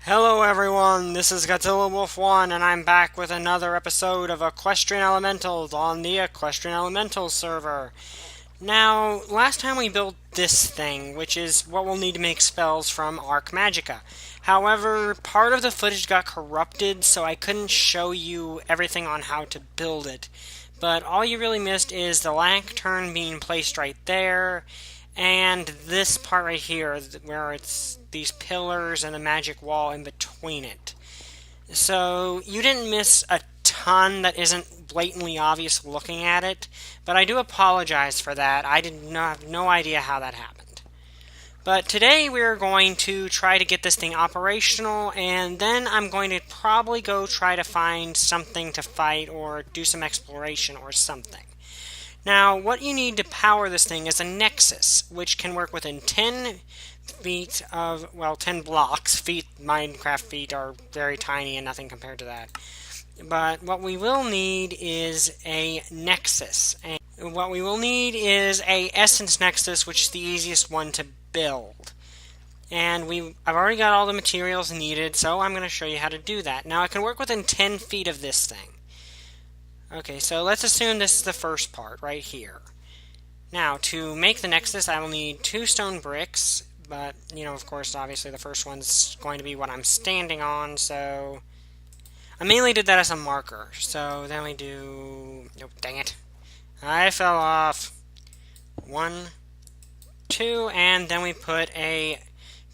Hello everyone, this is Godzilla Wolf 1 and I'm back with another episode of Equestrian Elementals on the Equestrian Elementals server. Now, last time we built this thing, which is what we'll need to make spells from Arc Magica. However, part of the footage got corrupted, so I couldn't show you everything on how to build it. But all you really missed is the lantern being placed right there, and this part right here, where it's these pillars and the magic wall in between it. So you didn't miss a ton that isn't blatantly obvious looking at it, but I do apologize for that. I did not have no idea how that happened. But today we're going to try to get this thing operational, and then I'm going to probably go try to find something to fight or do some exploration or something. Now, what you need to power this thing is a Nexus, which can work within 10 feet of, well, 10 blocks. Minecraft feet are very tiny and nothing compared to that. But what we will need is a Nexus. And what we will need is a Essence Nexus, which is the easiest one to build. And I've already got all the materials needed, so I'm going to show you how to do that. Now, I can work within 10 feet of this thing. Okay, so let's assume this is the first part, right here. Now, to make the Nexus, I will need 2 stone bricks, but, of course, obviously the first one's going to be what I'm standing on, so I mainly did that as a marker. So then we do... Nope, dang it. I fell off. 1, 2, and then we put a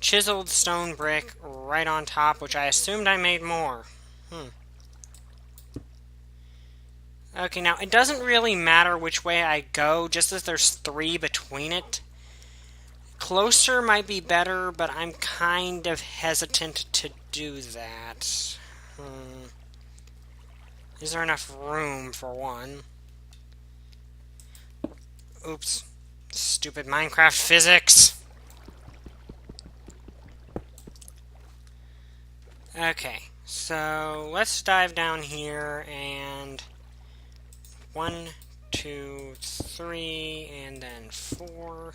chiseled stone brick right on top, which I assumed I made more. Okay, now, it doesn't really matter which way I go, just that there's 3 between it. Closer might be better, but I'm kind of hesitant to do that. Is there enough room, for one? Oops. Stupid Minecraft physics. Okay, so let's dive down here and... 1, 2, 3, and then 4.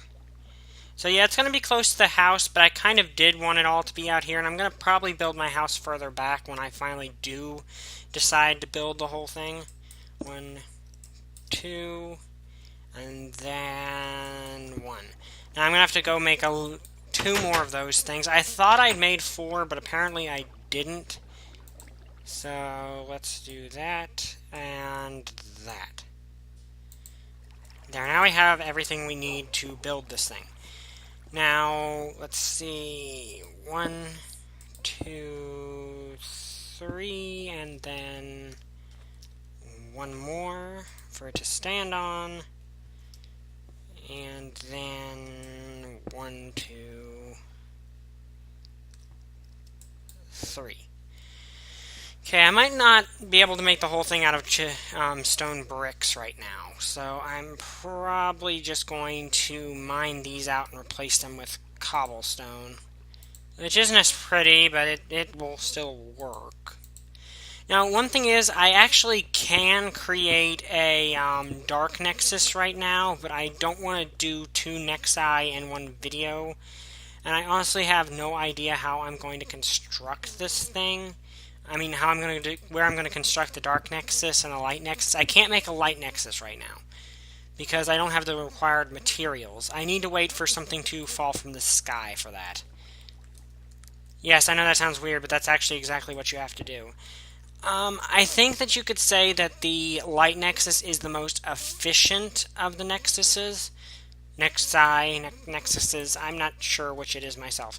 So yeah, it's going to be close to the house, but I kind of did want it all to be out here, and I'm going to probably build my house further back when I finally do decide to build the whole thing. 1, 2, and then 1. Now I'm going to have to go make 2 more of those things. I thought I'd made 4, but apparently I didn't. So let's do that and that. There, now we have everything we need to build this thing. Now, let's see. 1, 2, 3, and then 1 more for it to stand on. And then 1, 2, 3. Okay, I might not be able to make the whole thing out of stone bricks right now, so I'm probably just going to mine these out and replace them with cobblestone, which isn't as pretty, but it will still work. Now, one thing is, I actually can create a dark nexus right now, but I don't want to do 2 nexi in one video, and I honestly have no idea how I'm going to construct this thing. I mean, where I'm going to construct the dark nexus and a light nexus. I can't make a light nexus right now because I don't have the required materials. I need to wait for something to fall from the sky for that. Yes, I know that sounds weird, but that's actually exactly what you have to do. I think that you could say that the light nexus is the most efficient of the nexuses. Nexuses, I'm not sure which it is myself.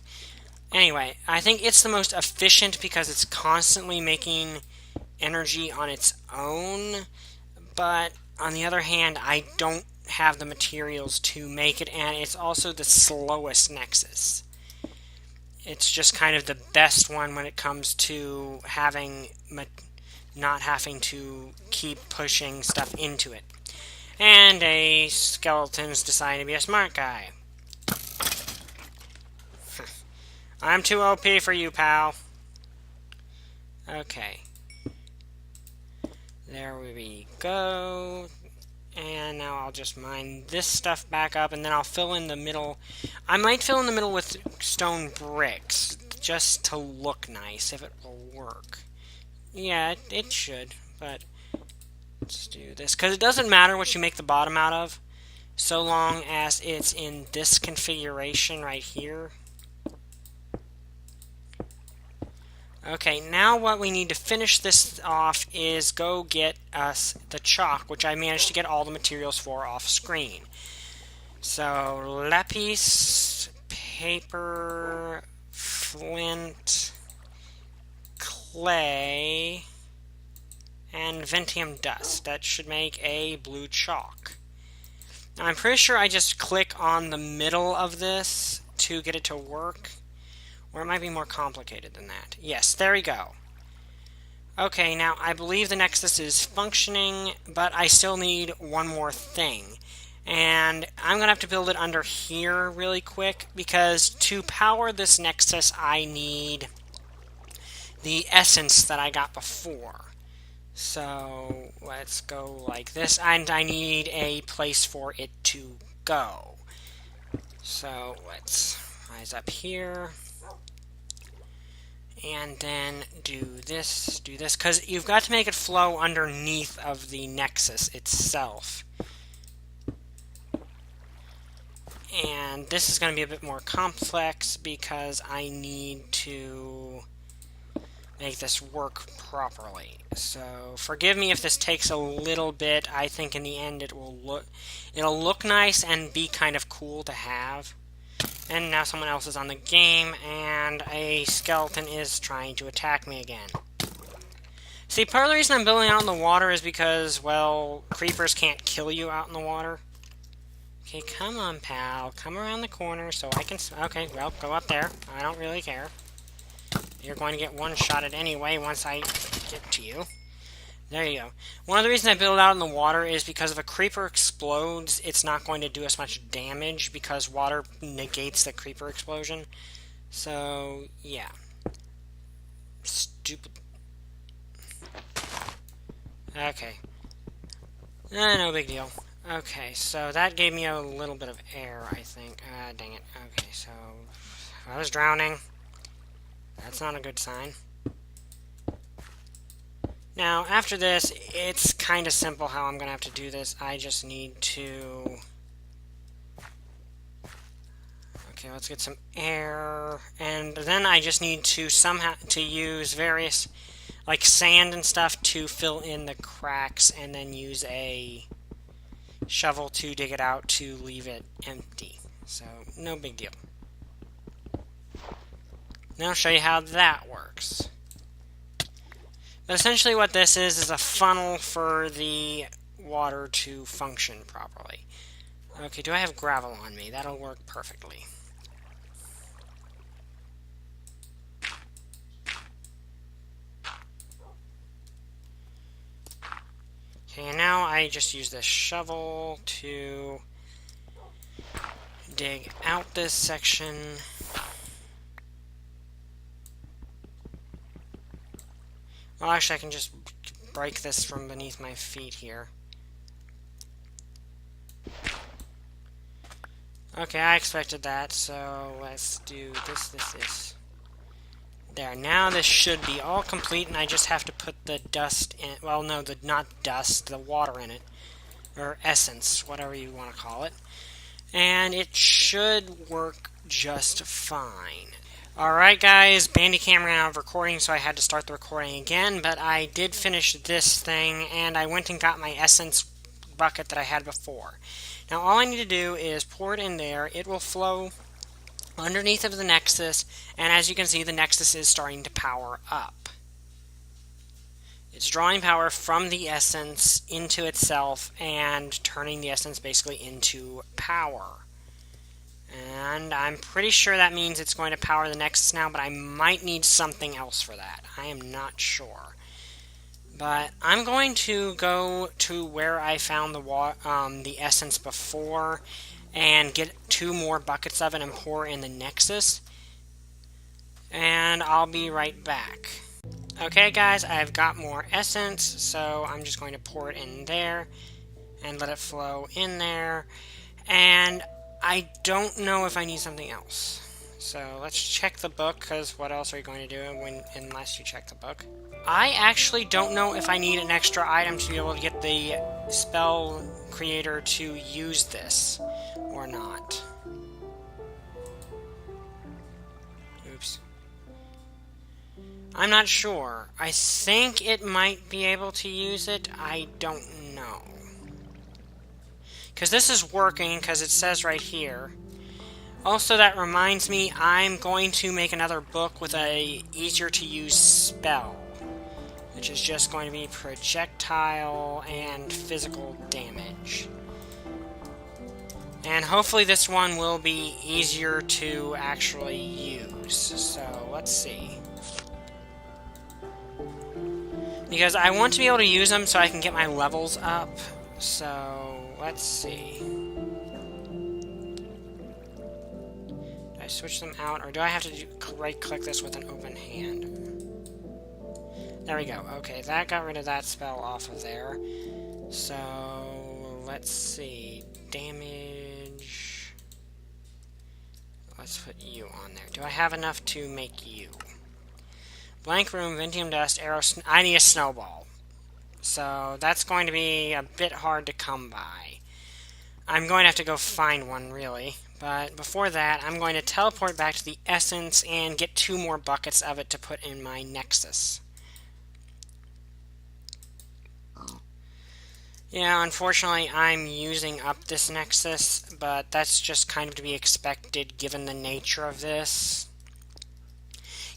Anyway, I think it's the most efficient because it's constantly making energy on its own, but on the other hand, I don't have the materials to make it, and it's also the slowest nexus. It's just kind of the best one when it comes to not having to keep pushing stuff into it. And a skeleton's deciding to be a smart guy. I'm too OP for you, pal. Okay. There we go. And now I'll just mine this stuff back up, and then I'll fill in the middle. I might fill in the middle with stone bricks. just to look nice, if it will work. Yeah, it should, but let's do this. Because it doesn't matter what you make the bottom out of, so long as it's in this configuration right here. Okay, now what we need to finish this off is go get us the chalk, which I managed to get all the materials for off screen. So, lapis, paper, flint, clay, and ventium dust. That should make a blue chalk. Now, I'm pretty sure I just click on the middle of this to get it to work. Or it might be more complicated than that. Yes, there we go. Okay, now I believe the Nexus is functioning, but I still need one more thing. And I'm going to have to build it under here really quick, because to power this Nexus I need the essence that I got before. So let's go like this, and I need a place for it to go. So let's rise up here. And then do this, because you've got to make it flow underneath of the Nexus itself. And this is going to be a bit more complex because I need to make this work properly. So forgive me if this takes a little bit. I think in the end it'll look nice and be kind of cool to have. And now someone else is on the game, and a skeleton is trying to attack me again. See, part of the reason I'm building out in the water is because, well, creepers can't kill you out in the water. Okay, come on, pal. Come around the corner so I can... Okay, well, go up there. I don't really care. You're going to get one-shotted anyway once I get to you. There you go. One of the reasons I build out in the water is because if a creeper explodes, it's not going to do as much damage because water negates the creeper explosion. So, yeah. Stupid. Okay. No big deal. Okay, so that gave me a little bit of air, I think. Dang it. Okay, so I was drowning. That's not a good sign. Now, after this, it's kind of simple how I'm going to have to do this. I just need to... Okay, let's get some air. And then I just need to somehow use various, like sand and stuff, to fill in the cracks, and then use a shovel to dig it out to leave it empty. So, no big deal. Now I'll show you how that works. But essentially what this is a funnel for the water to function properly. Okay, do I have gravel on me? That'll work perfectly. Okay, and now I just use this shovel to dig out this section. Well, actually, I can just break this from beneath my feet here. Okay, I expected that, so let's do this. There, now this should be all complete, and I just have to put the dust in, well, no, not dust, the water in it, or essence, whatever you want to call it, and it should work just fine. Alright guys, Bandicam ran out of recording, so I had to start the recording again, but I did finish this thing, and I went and got my essence bucket that I had before. Now all I need to do is pour it in there. It will flow underneath of the Nexus, and as you can see, the Nexus is starting to power up. It's drawing power from the essence into itself, and turning the essence basically into power. And I'm pretty sure that means it's going to power the Nexus now, but I might need something else for that. I am not sure. But I'm going to go to where I found the essence before and get 2 more buckets of it and pour in the Nexus. And I'll be right back. Okay guys, I've got more essence, so I'm just going to pour it in there and let it flow in there. And I don't know if I need something else. So let's check the book, because what else are you going to do unless you check the book? I actually don't know if I need an extra item to be able to get the spell creator to use this or not. Oops. I'm not sure. I think it might be able to use it. I don't know. Because this is working, because it says right here. Also, that reminds me, I'm going to make another book with a easier to use spell, which is just going to be projectile and physical damage. And hopefully this one will be easier to actually use. So, let's see. Because I want to be able to use them so I can get my levels up. So, let's see. Do I switch them out, or do I have to right-click this with an open hand? There we go. Okay, that got rid of that spell off of there. So, let's see. Damage. Let's put you on there. Do I have enough to make you? Blank room, Ventium dust, arrow... I need a snowball. So, that's going to be a bit hard to come by. I'm going to have to go find one, really. But before that, I'm going to teleport back to the essence and get 2 more buckets of it to put in my Nexus. Yeah, unfortunately, I'm using up this Nexus, but that's just kind of to be expected given the nature of this.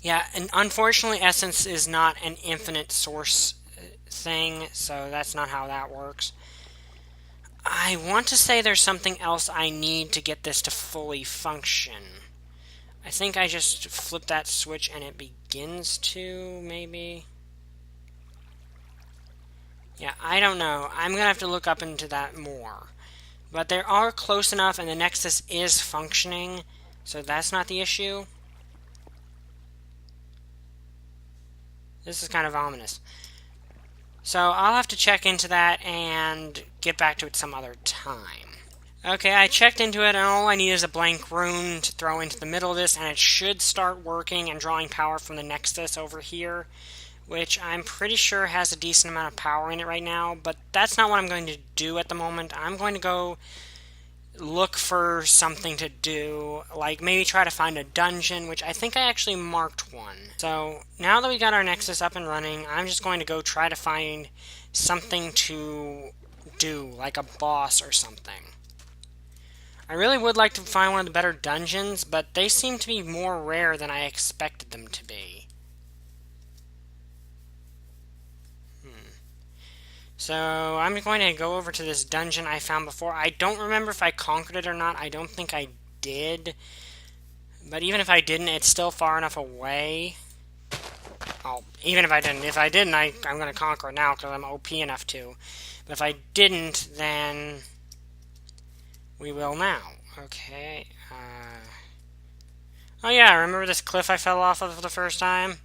Yeah, and unfortunately, Essence is not an infinite source thing, so that's not how that works. I want to say there's something else I need to get this to fully function. I think I just flip that switch and it begins to, maybe? Yeah, I don't know. I'm going to have to look up into that more. But they are close enough and the Nexus is functioning, so that's not the issue. This is kind of ominous. So I'll have to check into that and get back to it some other time. Okay, I checked into it and all I need is a blank rune to throw into the middle of this and it should start working and drawing power from the Nexus over here, which I'm pretty sure has a decent amount of power in it right now, but that's not what I'm going to do at the moment. I'm going to go look for something to do, like maybe try to find a dungeon, which I think I actually marked one. So now that we got our Nexus up and running, I'm just going to go try to find something to do, like a boss or something. I really would like to find one of the better dungeons, but they seem to be more rare than I expected them to be. So, I'm going to go over to this dungeon I found before. I don't remember if I conquered it or not. I don't think I did. But even if I didn't, it's still far enough away. Oh, even if I didn't, I'm going to conquer it now because I'm OP enough to. But if I didn't, then we will now. Okay. Oh yeah, remember this cliff I fell off of for the first time?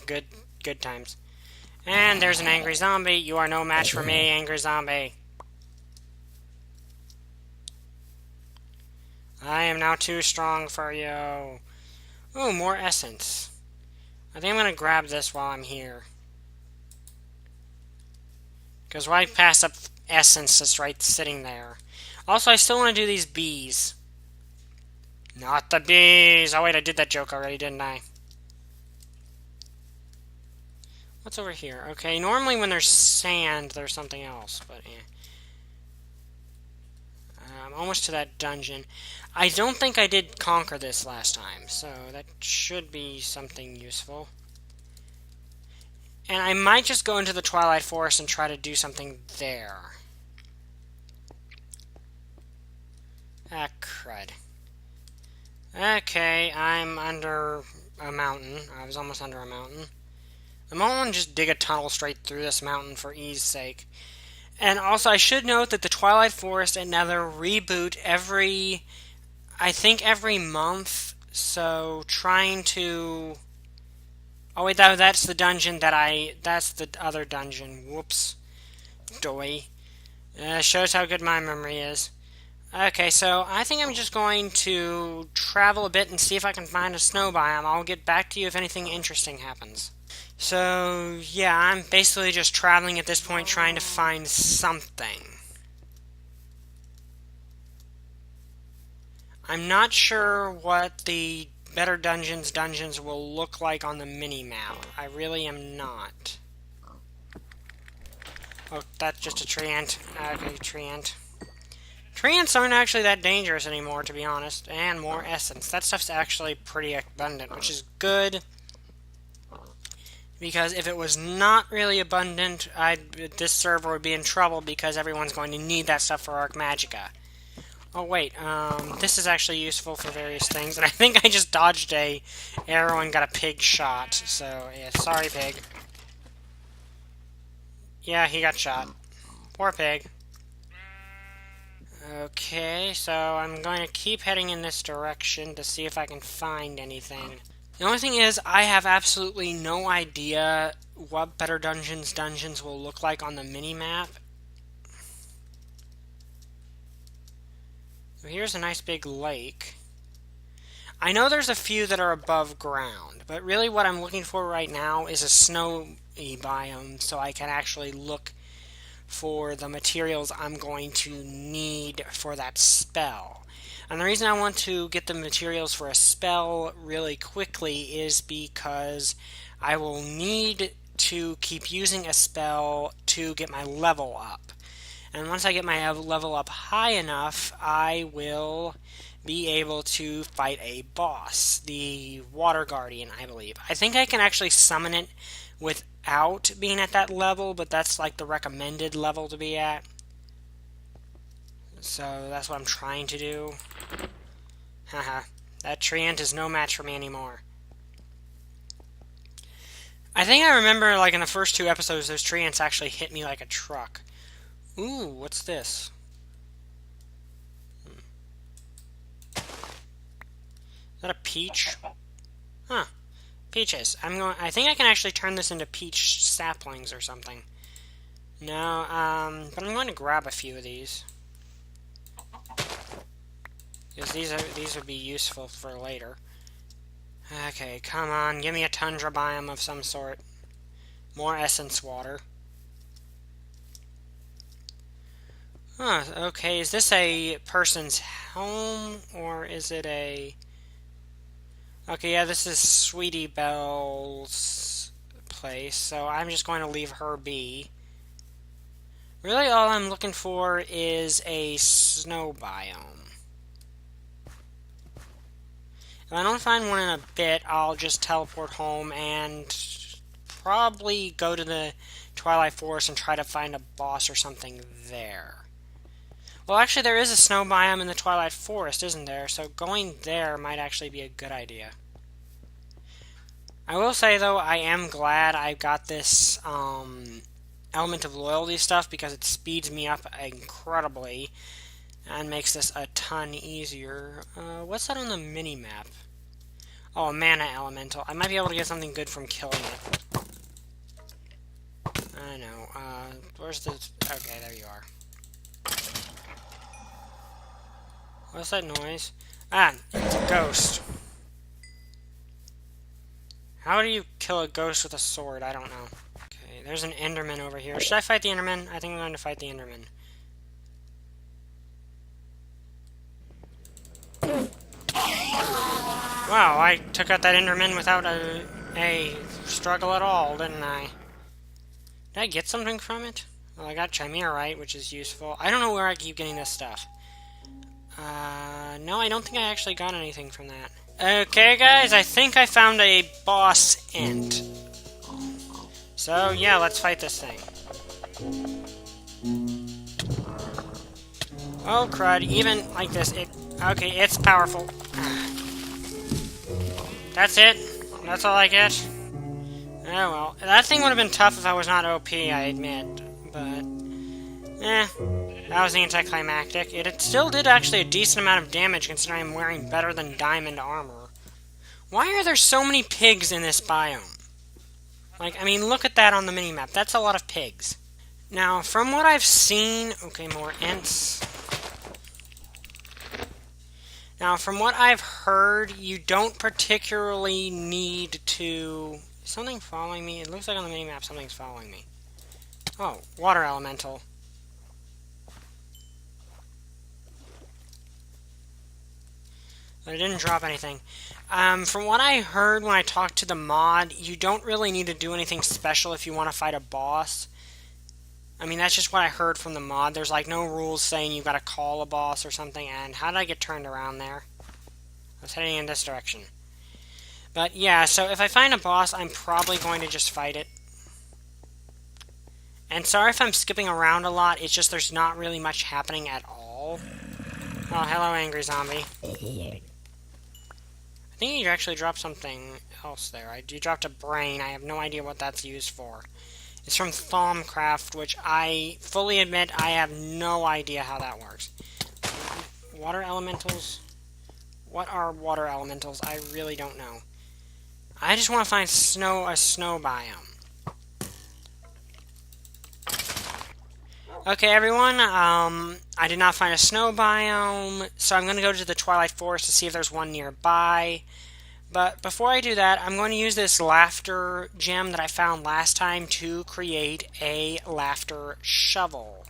Good times. And there's an angry zombie. You are no match for me, angry zombie. I am now too strong for you. Ooh, more essence. I think I'm going to grab this while I'm here. Because why pass up essence that's right sitting there? Also, I still want to do these bees. Not the bees! Oh wait, I did that joke already, didn't I? What's over here? Okay, normally when there's sand, there's something else, but yeah. I'm almost to that dungeon. I don't think I did conquer this last time, so that should be something useful. And I might just go into the Twilight Forest and try to do something there. Ah, crud. Okay, I'm under a mountain. I was almost under a mountain. I'm going to just dig a tunnel straight through this mountain for ease's sake. And also, I should note that the Twilight Forest and Nether reboot I think every month. So, trying to... Oh wait, that's the dungeon that's the other dungeon. Whoops. Doy. Shows how good my memory is. Okay, so I think I'm just going to travel a bit and see if I can find a snow biome. I'll get back to you if anything interesting happens. So, yeah, I'm basically just traveling at this point trying to find something. I'm not sure what the Better dungeons will look like on the mini-map. I really am not. Oh, that's just a tree ant. Okay, tree ant. Tree ants aren't actually that dangerous anymore, to be honest. And more essence. That stuff's actually pretty abundant, which is good. Because if it was not really abundant, this server would be in trouble because everyone's going to need that stuff for Arc Magica. Oh wait, this is actually useful for various things, and I think I just dodged a arrow and got a pig shot, so yeah, sorry pig. Yeah, he got shot. Poor pig. Okay, so I'm going to keep heading in this direction to see if I can find anything. The only thing is, I have absolutely no idea what Better dungeons will look like on the mini-map. Here's a nice big lake. I know there's a few that are above ground, but really what I'm looking for right now is a snowy biome so I can actually look for the materials I'm going to need for that spell. And the reason I want to get the materials for a spell really quickly is because I will need to keep using a spell to get my level up. And once I get my level up high enough, I will be able to fight a boss, the Water Guardian, I believe. I think I can actually summon it without being at that level, but that's like the recommended level to be at. So that's what I'm trying to do. Haha, that tree ant is no match for me anymore. I think I remember, like, in the first 2 episodes, those tree ants actually hit me like a truck. Ooh, what's this? Is that a peach? Huh. Peaches. I think I can actually turn this into peach saplings or something. No, but I'm going to grab a few of these. Because these would be useful for later. Okay, come on, give me a tundra biome of some sort. More essence water. Huh, okay, is this a person's home, or is it a... Okay, yeah, this is Sweetie Belle's place, so I'm just going to leave her be. Really, all I'm looking for is a snow biome. If I don't find one in a bit, I'll just teleport home and probably go to the Twilight Forest and try to find a boss or something there. Well, actually, there is a snow biome in the Twilight Forest, isn't there? So going there might actually be a good idea. I will say, though, I am glad I got this Element of Loyalty stuff because it speeds me up incredibly and makes this a ton easier. What's that on the mini-map? Oh, a mana elemental. I might be able to get something good from killing it. I know. Where's the... Okay, there you are. What's that noise? Ah, it's a ghost. How do you kill a ghost with a sword? I don't know. Okay, there's an Enderman over here. Should I fight the Enderman? I think I'm going to fight the Enderman. Wow, I took out that Enderman without a struggle at all, didn't I? Did I get something from it? Well, I got Chimerite, which is useful. I don't know where I keep getting this stuff. No, I don't think I actually got anything from that. Okay, guys, I think I found a boss int. So, yeah, let's fight this thing. Oh, crud, even like this, okay, it's powerful. That's it? That's all I get? Oh, well. That thing would have been tough if I was not OP, I admit. But, that was anticlimactic. It still did actually a decent amount of damage considering I'm wearing better than diamond armor. Why are there so many pigs in this biome? Like, I mean, look at that on the minimap. That's a lot of pigs. Now, from what I've seen... Okay, more ants. Now, from what I've heard, you don't particularly need to... Is something following me? It looks like on the minimap something's following me. Oh, water elemental. But it didn't drop anything. From what I heard when I talked to the mod, you don't really need to do anything special if you want to fight a boss. I mean, that's just what I heard from the mod. There's like no rules saying you gotta call a boss or something. And how did I get turned around there? I was heading in this direction. But yeah, so if I find a boss, I'm probably going to just fight it. And sorry if I'm skipping around a lot, it's just there's not really much happening at all. Oh, hello, angry zombie. I think you actually dropped something else there. You dropped a brain. I have no idea what that's used for. It's from Thaumcraft, which I fully admit I have no idea how that works. Water elementals? What are water elementals? I really don't know. I just want to find a snow biome. Okay, everyone, I did not find a snow biome, so I'm going to go to the Twilight Forest to see if there's one nearby. But before I do that, I'm going to use this laughter gem that I found last time to create a laughter shovel.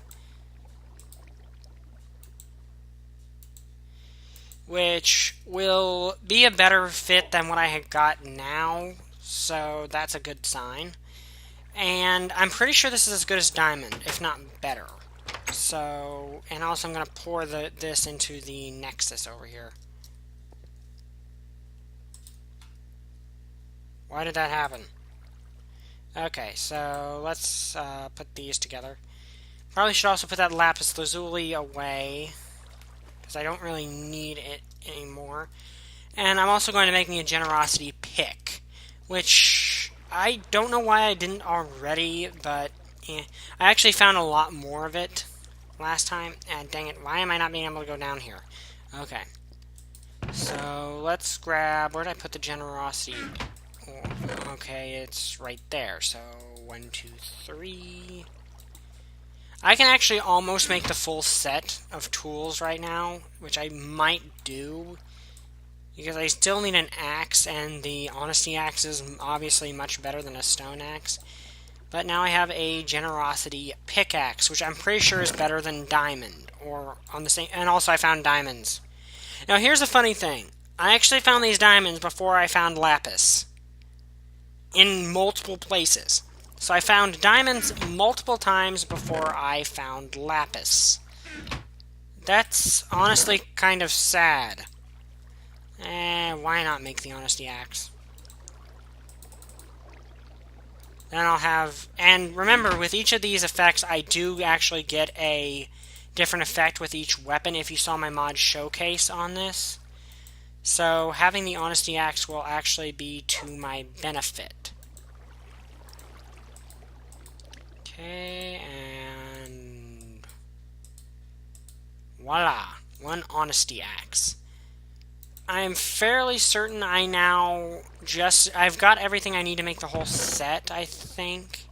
Which will be a better fit than what I had got now, so that's a good sign. And I'm pretty sure this is as good as diamond, if not better. So, and also I'm going to pour this into the Nexus over here. Why did that happen? Okay, so let's put these together. Probably should also put that lapis lazuli away, because I don't really need it anymore. And I'm also going to make me a generosity pick, which I don't know why I didn't already, but I actually found a lot more of it last time. And dang it, why am I not being able to go down here? Okay. So let's grab, where did I put the generosity? Oh, okay, it's right there. So 1, 2, 3. I can actually almost make the full set of tools right now, which I might do. Because I still need an axe, and the honesty axe is obviously much better than a stone axe. But now I have a generosity pickaxe, which I'm pretty sure is better than diamond, or on the same. And also I found diamonds. Now here's the funny thing: I actually found these diamonds before I found lapis, in multiple places. So I found diamonds multiple times before I found lapis. That's honestly kind of sad. Why not make the honesty axe? Then I'll have... And remember, with each of these effects, I do actually get a different effect with each weapon if you saw my mod showcase on this. So having the honesty axe will actually be to my benefit. Okay, and... voila! One honesty axe. I'm fairly certain I now I've got everything I need to make the whole set, I think.